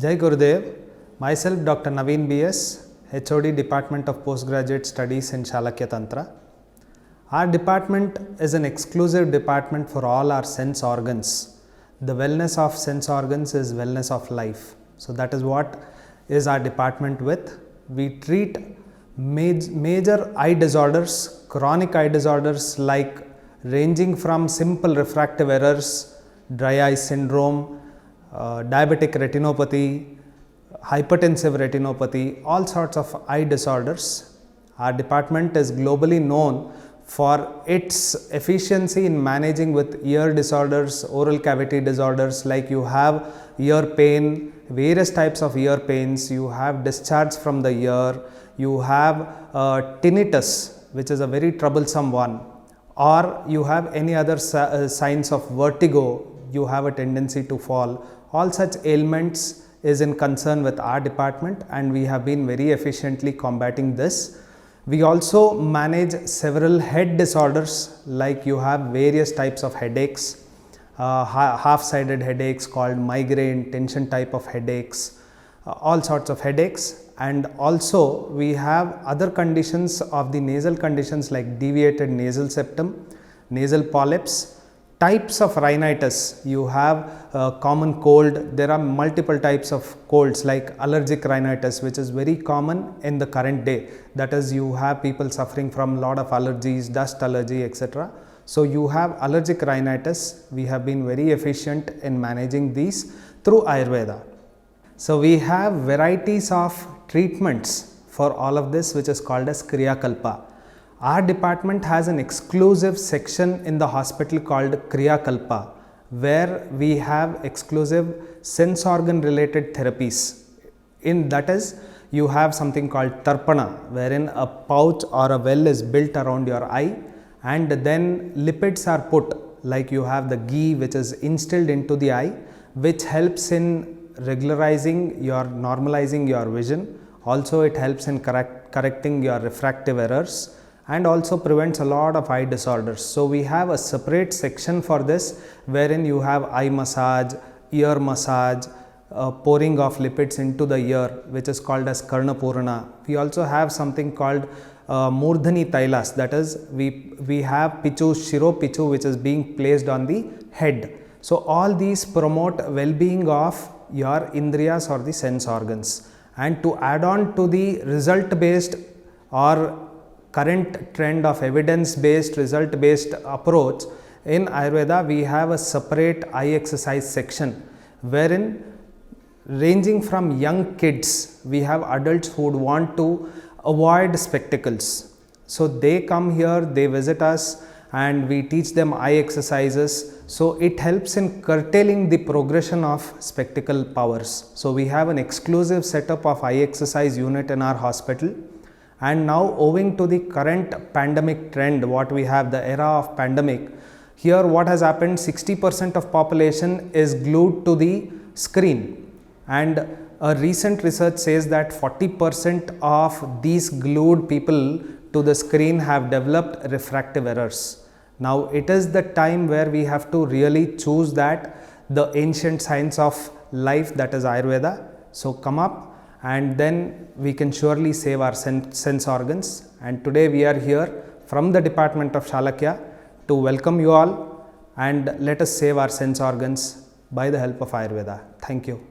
Jai Gurudev, myself Dr. Naveen BS, HOD Department of Postgraduate Studies in Shalakya Tantra. Our department is an exclusive department for all our sense organs. The wellness of sense organs is wellness of life. So that is what is our department with. We treat major eye disorders, chronic eye disorders like ranging from simple refractive errors, dry eye syndrome, diabetic retinopathy, hypertensive retinopathy, all sorts of eye disorders. Our department is globally known for its efficiency in managing with ear disorders, oral cavity disorders, like you have ear pain, various types of ear pains, you have discharge from the ear, you have tinnitus, which is a very troublesome one, or you have any other signs of vertigo, you have a tendency to fall. All such ailments is in concern with our department, and we have been very efficiently combating this. We also manage several head disorders, like you have various types of headaches, half-sided headaches called migraine, tension type of headaches, all sorts of headaches. And also we have other conditions of the nasal conditions like deviated nasal septum, nasal polyps, types of rhinitis. You have common cold. There are multiple types of colds like allergic rhinitis, which is very common in the current day. That is, you have people suffering from a lot of allergies, dust allergy, etc. So you have allergic rhinitis. We have been very efficient in managing these through Ayurveda. So we have varieties of treatments for all of this, which is called as Kriya Kalpa. Our department has an exclusive section in the hospital called Kriya Kalpa, where we have exclusive sense organ related therapies. In that is, you have something called Tarpana, wherein a pouch or a well is built around your eye, and then lipids are put, like you have the ghee which is instilled into the eye, which helps in regularizing your, normalizing your vision. Also it helps in correcting your refractive errors, and also prevents a lot of eye disorders. So we have a separate section for this, wherein you have eye massage, ear massage, pouring of lipids into the ear, which is called as Karna Purana. We also have something called Murdhani Tailas, that is, we have Pichu, Shiro Pichu, which is being placed on the head. So all these promote well-being of your indriyas or the sense organs. And to add on to the result-based or current trend of evidence-based, result-based approach, in Ayurveda we have a separate eye exercise section, wherein ranging from young kids, we have adults who would want to avoid spectacles. So they come here, they visit us, and we teach them eye exercises. So it helps in curtailing the progression of spectacle powers. So we have an exclusive setup of eye exercise unit in our hospital. And now, owing to the current pandemic trend, what we have, the era of pandemic, here what has happened, 60% of population is glued to the screen, and a recent research says that 40% of these glued people to the screen have developed refractive errors. Now it is the time where we have to really choose that, the ancient science of life, that is Ayurveda. So come up, and then we can surely save our sense organs. And today we are here from the department of Shalakya to welcome you all, and let us save our sense organs by the help of Ayurveda. Thank you.